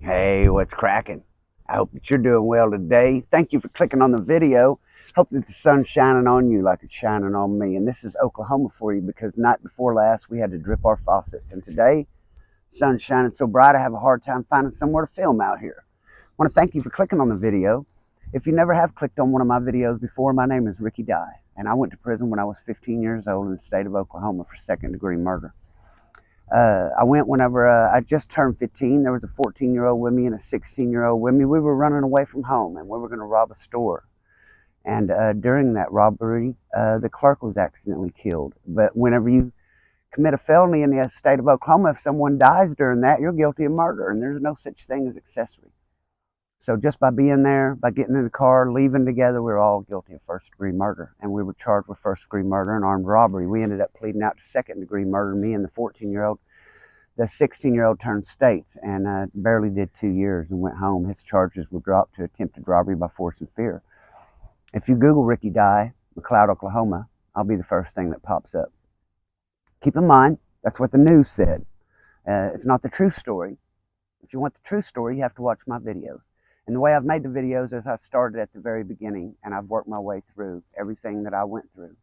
Hey, what's cracking? I hope that you're doing well today. Thank you for clicking on the video. Hope that the sun's shining on you like it's shining on me. And this is Oklahoma for you because night before last we had to drip our faucets. And today, sun's shining so bright I have a hard time finding somewhere to film out here. I want to thank you for clicking on the video. If you never have clicked on one of my videos before, my name is Ricky Dye. And I went to prison when I was 15 years old in the state of Oklahoma for second-degree murder. I went whenever I just turned 15. There was a 14-year-old with me and a 16-year-old with me. We were running away from home and we were going to rob a store. And during that robbery, the clerk was accidentally killed. But whenever you commit a felony in the state of Oklahoma, if someone dies during that, you're guilty of murder, and there's no such thing as accessory. So just by being there, by getting in the car, leaving together, we were all guilty of first-degree murder. And we were charged with first-degree murder and armed robbery. We ended up pleading out to second-degree murder, me and the 14-year-old. The 16-year-old turned states and barely did 2 years and went home. His charges were dropped to attempted robbery by force and fear. If you Google Ricky Dye, McLeod, Oklahoma, I'll be the first thing that pops up. Keep in mind, that's what the news said. It's not the true story. If you want the true story, you have to watch my videos. And the way I've made the videos is I started at the very beginning and I've worked my way through everything that I went through.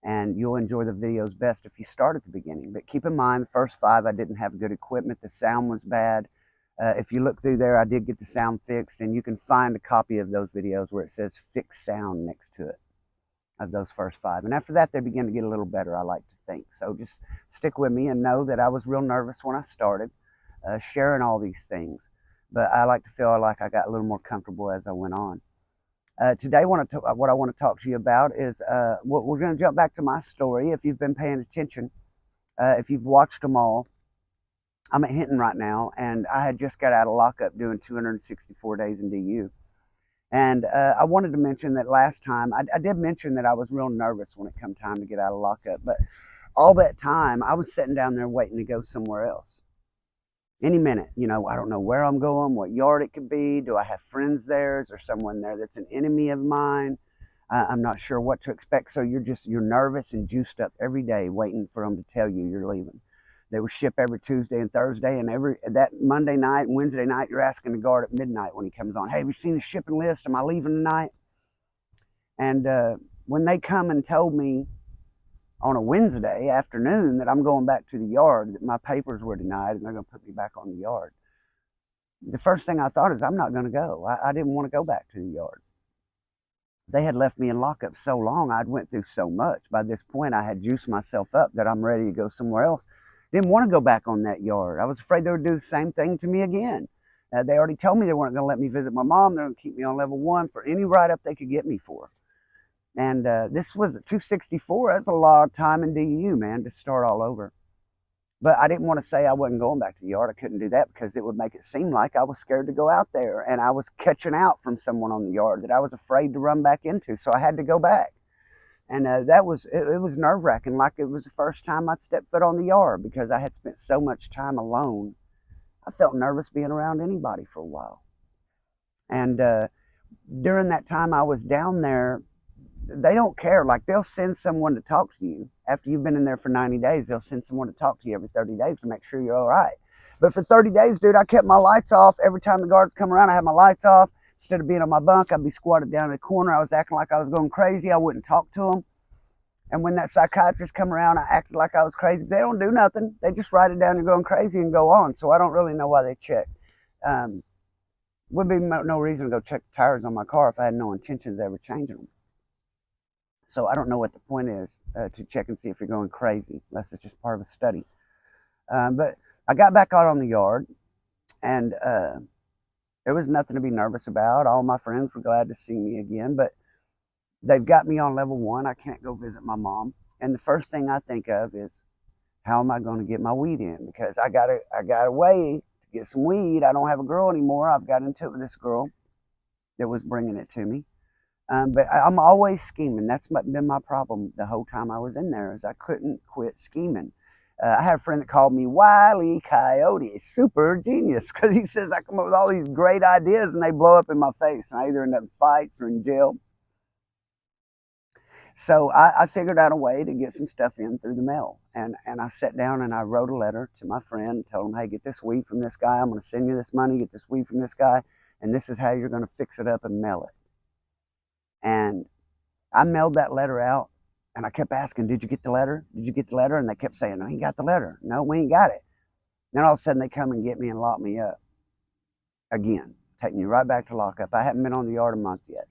And you'll enjoy the videos best if you start at the beginning. But keep in mind, the first 5, I didn't have good equipment. The sound was bad. If you look through there, I did get the sound fixed, and you can find a copy of those videos where it says fixed sound next to it of those first 5. And after that, they begin to get a little better, I like to think. So just stick with me and know that I was real nervous when I started sharing all these things. But I like to feel like I got a little more comfortable as I went on. Today, what I want to talk to you about is we're going to jump back to my story. If you've been paying attention, if you've watched them all, I'm at Hinton right now, and I had just got out of lockup doing 264 days in DU. And I wanted to mention that last time, I did mention that I was real nervous when it come time to get out of lockup. But all that time, I was sitting down there waiting to go somewhere else. Any minute, I don't know where I'm going, what yard it could be. Do I have friends there? Is there someone there that's an enemy of mine? I'm not sure what to expect. So you're nervous and juiced up every day waiting for them to tell you you're leaving. They will ship every Tuesday and Thursday, and that Monday night and Wednesday night, you're asking the guard at midnight when he comes on, hey, have you seen the shipping list? Am I leaving tonight? And when they come and told me on a Wednesday afternoon that I'm going back to the yard, that my papers were denied and they're going to put me back on the yard, the first thing I thought is I'm not going to go. I didn't want to go back to the yard. They had left me in lockup so long. I'd went through so much. By this point, I had juiced myself up that I'm ready to go somewhere else. Didn't want to go back on that yard. I was afraid they would do the same thing to me again. They already told me they weren't going to let me visit my mom. They're going to keep me on level 1 for any write-up they could get me for. And this was 264. That's a lot of time in DU, man, to start all over. But I didn't want to say I wasn't going back to the yard. I couldn't do that because it would make it seem like I was scared to go out there and I was catching out from someone on the yard that I was afraid to run back into. So I had to go back. And it was nerve-wracking, like it was the first time I'd stepped foot on the yard because I had spent so much time alone. I felt nervous being around anybody for a while. And during that time I was down there, they don't care. Like, they'll send someone to talk to you. After you've been in there for 90 days, they'll send someone to talk to you every 30 days to make sure you're all right. But for 30 days, dude, I kept my lights off. Every time the guards come around, I had my lights off. Instead of being on my bunk, I'd be squatted down in the corner. I was acting like I was going crazy. I wouldn't talk to them. And when that psychiatrist come around, I acted like I was crazy. They don't do nothing. They just write it down, you're going crazy, and go on. So I don't really know why they check. Would be no reason to go check the tires on my car if I had no intentions of ever changing them. So I don't know what the point is to check and see if you're going crazy, unless it's just part of a study. But I got back out on the yard, and there was nothing to be nervous about. All my friends were glad to see me again, but they've got me on level 1. I can't go visit my mom. And the first thing I think of is, how am I going to get my weed in? Because I got a way to get some weed. I don't have a girl anymore. I've got into it with this girl that was bringing it to me. But I'm always scheming. That's been my problem the whole time I was in there, is I couldn't quit scheming. I had a friend that called me Wile E. Coyote, super genius, because he says I come up with all these great ideas and they blow up in my face, and I either end up in fights or in jail. So I figured out a way to get some stuff in through the mail. And I sat down and I wrote a letter to my friend, told him, hey, get this weed from this guy. I'm going to send you this money, get this weed from this guy. And this is how you're going to fix it up and mail it. And I mailed that letter out. And I kept asking, did you get the letter? Did you get the letter? And they kept saying, no, you got the letter. No, we ain't got it. Then all of a sudden they come and get me and lock me up again, taking me right back to lockup. I haven't been on the yard a month yet.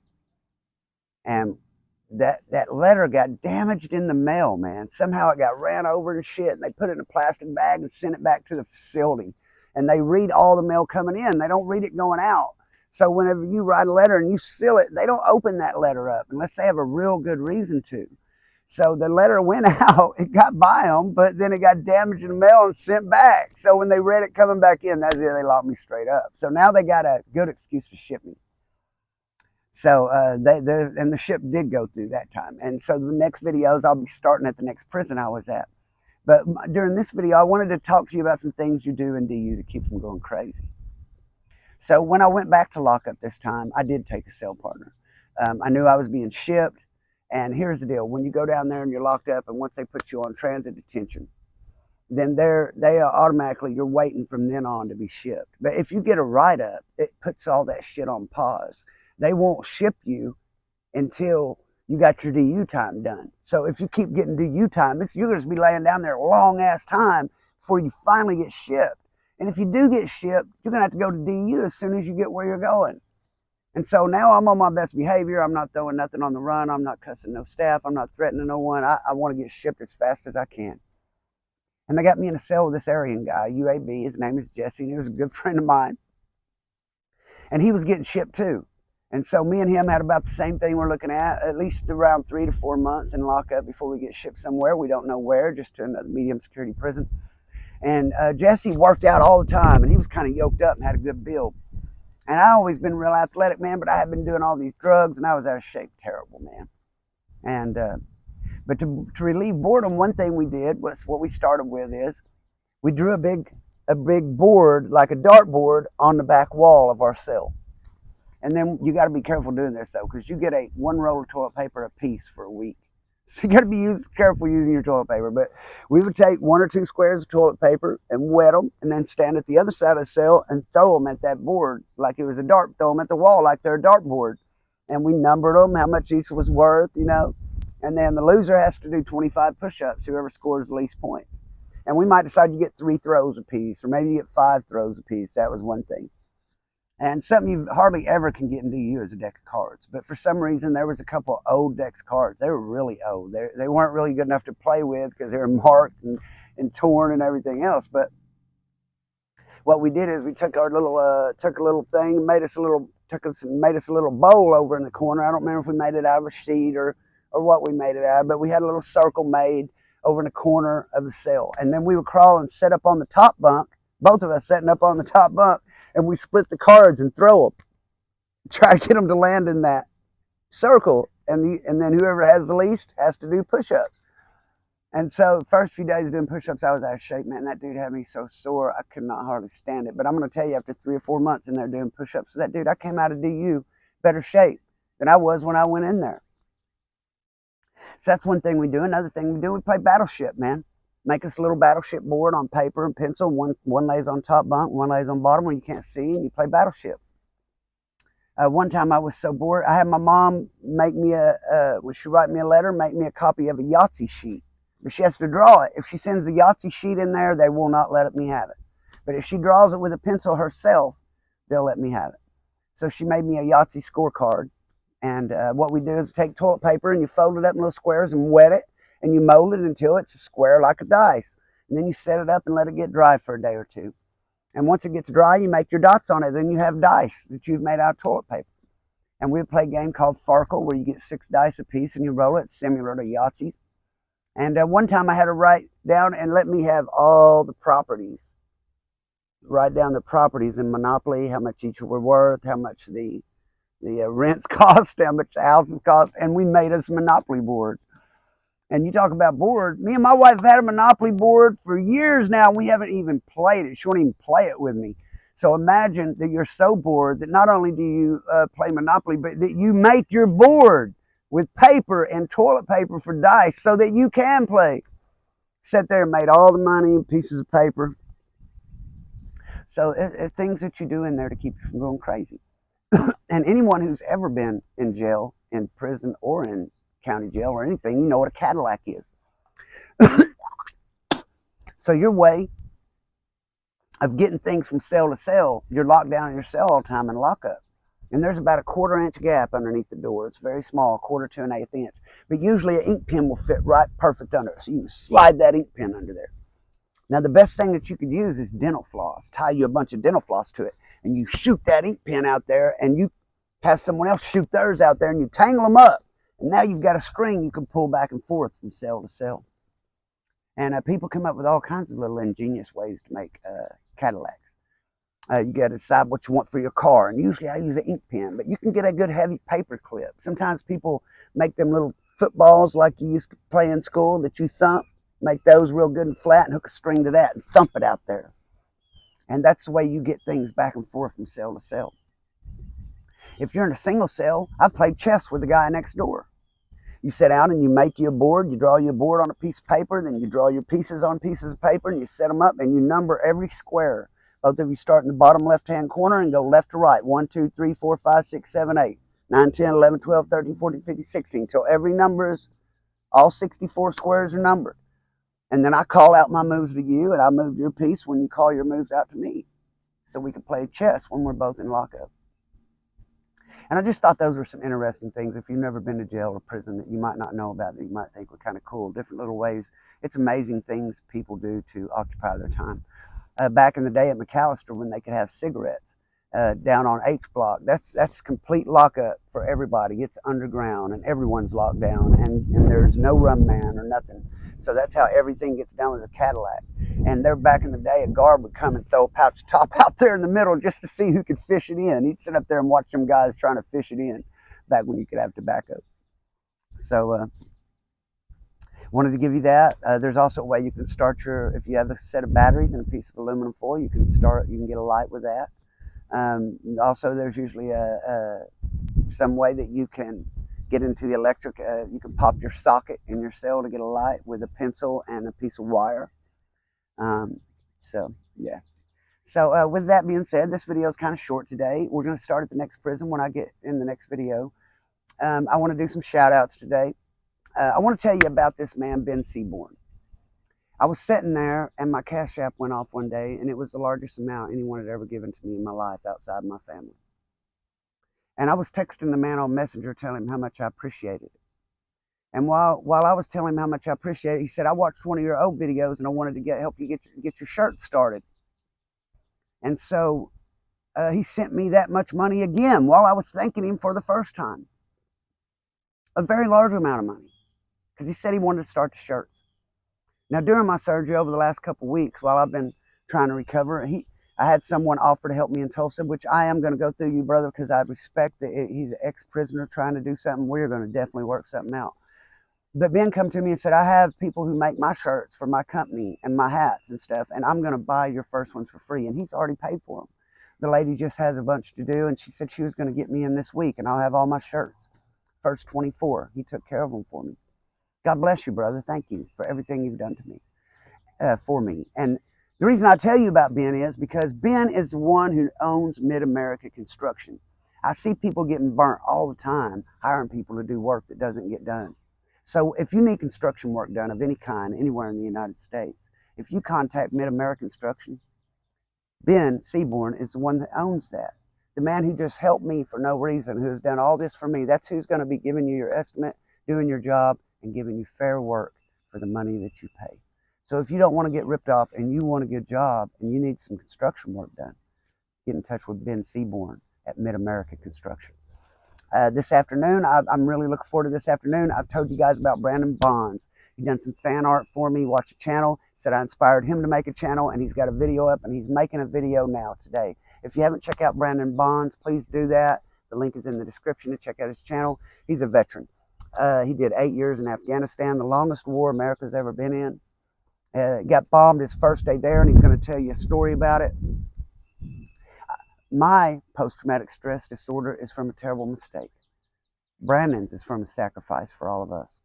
And that letter got damaged in the mail, man. Somehow it got ran over and shit. And they put it in a plastic bag and sent it back to the facility. And they read all the mail coming in. They don't read it going out. So whenever you write a letter and you seal it, they don't open that letter up unless they have a real good reason to. So the letter went out, it got by them, but then it got damaged in the mail and sent back. So when they read it coming back in, that's it, they locked me straight up. So now they got a good excuse to ship me. So and the ship did go through that time. And so the next videos, I'll be starting at the next prison I was at. But during this video, I wanted to talk to you about some things you do in DU to keep from going crazy. So when I went back to lockup this time, I did take a cell partner. I knew I was being shipped. And here's the deal. When you go down there and you're locked up, and once they put you on transit detention, then they are automatically, you're waiting from then on to be shipped. But if you get a write-up, it puts all that shit on pause. They won't ship you until you got your DU time done. So if you keep getting DU time, you're going to be laying down there a long-ass time before you finally get shipped. And if you do get shipped, you're going to have to go to DU as soon as you get where you're going. And so now I'm on my best behavior. I'm not throwing nothing on the run. I'm not cussing no staff. I'm not threatening no one. I want to get shipped as fast as I can. And they got me in a cell with this Aryan guy, UAB. His name is Jesse, and he was a good friend of mine. And he was getting shipped too. And so me and him had about the same thing we're looking at least around 3 to 4 months in lockup before we get shipped somewhere. We don't know where, just to another medium security prison. And Jesse worked out all the time, and he was kind of yoked up and had a good build. And I always been real athletic, man, but I had been doing all these drugs, and I was out of shape, terrible, man. And but to relieve boredom, one thing we did was what we started with is we drew a big board, like a dartboard, on the back wall of our cell. And then you got to be careful doing this though, because you get one roll of toilet paper a piece for a week. So you got to be careful using your toilet paper. But we would take 1 or 2 squares of toilet paper and wet them, and then stand at the other side of the cell and throw them at that board like it was a dart. Throw them at the wall like they're a dartboard. And we numbered them, how much each was worth, you know. And then the loser has to do 25 push-ups, whoever scores the least points. And we might decide you get 3 throws apiece, or maybe you get 5 throws apiece. That was one thing. And something you hardly ever can get into DU is a deck of cards. But for some reason, there was a couple of old decks of cards. They were really old. They weren't really good enough to play with because they were marked and torn and everything else. But what we did is we took our little thing and made us a little bowl over in the corner. I don't remember if we made it out of a sheet or what we made it out of, but we had a little circle made over in the corner of the cell. And then we would crawl and sit up on the top bunk, both of us sitting up on the top bunk, and we split the cards and throw them. Try to get them to land in that circle, and then whoever has the least has to do push-ups. And so the first few days of doing push-ups, I was out of shape, man. That dude had me so sore, I could not hardly stand it. But I'm going to tell you, after 3 or 4 months in there doing push-ups with that dude, I came out of DU better shape than I was when I went in there. So that's one thing we do. Another thing we do, we play Battleship, man. Make us a little Battleship board on paper and pencil. One lays on top bunk, one lays on bottom where you can't see, and you play Battleship. One time I was so bored, I had my mom make me when she write me a letter, make me a copy of a Yahtzee sheet. But she has to draw it. If she sends the Yahtzee sheet in there, they will not let me have it. But if she draws it with a pencil herself, they'll let me have it. So she made me a Yahtzee scorecard. And what we do is we take toilet paper and you fold it up in little squares and wet it. And you mold it until it's a square like a dice. And then you set it up and let it get dry for a day or 2. And once it gets dry, you make your dots on it. Then you have dice that you've made out of toilet paper. And we play a game called Farkle, where you get 6 dice apiece and you roll it, similar to Yahtzees. And one time I had to write down and let me have all the properties. Write down the properties in Monopoly, how much each were worth, how much the rents cost, how much the houses cost. And we made us a Monopoly board. And you talk about bored. Me and my wife have had a Monopoly board for years now. And we haven't even played it. She won't even play it with me. So imagine that you're so bored that not only do you play Monopoly, but that you make your board. with paper and toilet paper for dice so that you can play. Sat there and made all the money in pieces of paper. So things that you do in there to keep you from going crazy. And anyone who's ever been in jail, in prison, or in county jail or anything, you know what a Cadillac is. So your way of getting things from cell to cell, you're locked down in your cell all the time and lock up. And there's about a 1/4 inch gap underneath the door. It's very small, 1/4 to 1/8 inch. But usually an ink pen will fit right perfect under it. So you can slide that ink pen under there. Now the best thing that you could use is dental floss. Tie you a bunch of dental floss to it, and you shoot that ink pen out there, and you have someone else shoot theirs out there, and you tangle them up. And now you've got a string you can pull back and forth from cell to cell. And people come up with all kinds of little ingenious ways to make Cadillacs. You got to decide what you want for your car. And usually I use an ink pen, but you can get a good heavy paper clip. Sometimes people make them little footballs like you used to play in school that you thump. Make those real good and flat and hook a string to that and thump it out there. And that's the way you get things back and forth from cell to cell. If you're in a single cell, I've played chess with the guy next door. You sit down and you make your board, you draw your board on a piece of paper, then you draw your pieces on pieces of paper, and you set them up and you number every square. Both of you start in the bottom left-hand corner and go left to right. 1, 2, 3, 4, 5, 6, 7, 8, 9, 10, 11, 12, 13, 14, 15, 16, until every number is, all 64 squares are numbered. And then I call out my moves to you, and I move your piece when you call your moves out to me. So we can play chess when we're both in lockup. And I just thought those were some interesting things. If you've never been to jail or prison that you might not know about, that you might think were kind of cool, different little ways. It's amazing things people do to occupy their time. Back in the day at McAllister, when they could have cigarettes down on H Block, that's complete lockup for everybody. It's underground and everyone's locked down, and there's no rum man or nothing. So that's how everything gets done with a Cadillac. And there back in the day, a guard would come and throw a pouch top out there in the middle just to see who could fish it in. He'd sit up there and watch some guys trying to fish it in back when you could have tobacco. So wanted to give you that. There's also a way you can start your, if you have a set of batteries and a piece of aluminum foil, you can get a light with that. Also, there's usually some way that you can get into the electric. You can pop your socket in your cell to get a light with a pencil and a piece of wire. So yeah. So with that being said, this video is kind of short today. We're going to start at the next prison when I get in the next video. I want to do some shout outs today. I want to tell you about this man, Ben Seaborn. I was sitting there and my Cash App went off one day, and it was the largest amount anyone had ever given to me in my life outside my family. And I was texting the man on Messenger telling him how much I appreciated it. And while I was telling him how much I appreciate it, he said, I watched one of your old videos and I wanted to help you get your shirt started. And so he sent me that much money again while I was thanking him for the first time. A very large amount of money, because he said he wanted to start the shirts. Now, during my surgery over the last couple of weeks, while I've been trying to recover, I had someone offer to help me in Tulsa, which I am going to go through you, brother, because I respect that he's an ex-prisoner trying to do something. We're going to definitely work something out. But Ben come to me and said, I have people who make my shirts for my company and my hats and stuff, and I'm going to buy your first ones for free. And he's already paid for them. The lady just has a bunch to do, and she said she was going to get me in this week, and I'll have all my shirts. First 24. He took care of them for me. God bless you, brother. Thank you for everything you've done to me, for me. And the reason I tell you about Ben is because Ben is the one who owns Mid-America Construction. I see people getting burnt all the time, hiring people to do work that doesn't get done. So if you need construction work done of any kind anywhere in the United States, if you contact Mid-America Construction, Ben Seaborn is the one that owns that. The man who just helped me for no reason, who has done all this for me, that's who's going to be giving you your estimate, doing your job, and giving you fair work for the money that you pay. So if you don't want to get ripped off and you want a good job and you need some construction work done, get in touch with Ben Seaborn at Mid-America Construction. This afternoon, I'm really looking forward to this afternoon. I've told you guys about Brandon Bonds. He done some fan art for me. Watch a channel. Said I inspired him to make a channel, and he's got a video up, and he's making a video now today. If you haven't checked out Brandon Bonds, please do that. The link is in the description to check out his channel. He's a veteran. He did 8 years in Afghanistan, the longest war America's ever been in. Got bombed his first day there, and he's going to tell you a story about it. My post-traumatic stress disorder is from a terrible mistake. Brandon's is from a sacrifice for all of us.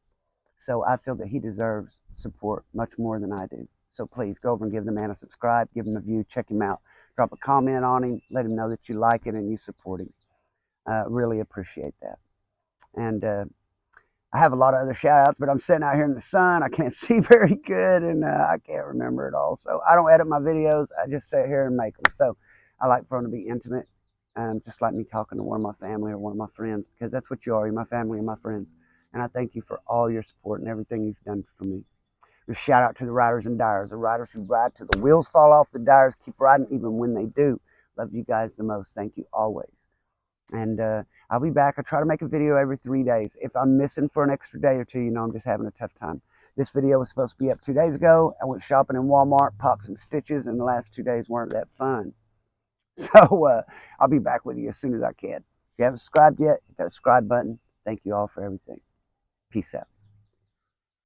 So I feel that he deserves support much more than I do. So please go over and give the man a subscribe, give him a view, check him out, drop a comment on him, let him know that you like it and you support him. Really appreciate that. And I have a lot of other shout outs, but I'm sitting out here in the sun. I can't see very good and I can't remember it all. So I don't edit my videos. I just sit here and make them. So I like for them to be intimate, just like me talking to one of my family or one of my friends, because that's what you are. You're my family and my friends. And I thank you for all your support and everything you've done for me. Just shout out to the riders and dyers, the riders who ride till the wheels fall off, the dyers keep riding even when they do. Love you guys the most. Thank you always. And I'll be back. I try to make a video every 3 days. If I'm missing for an extra day or two, you know I'm just having a tough time. This video was supposed to be up 2 days ago. I went shopping in Walmart, popped some stitches, and the last 2 days weren't that fun. So I'll be back with you as soon as I can. If you haven't subscribed yet, hit that subscribe button. Thank you all for everything. Peace out.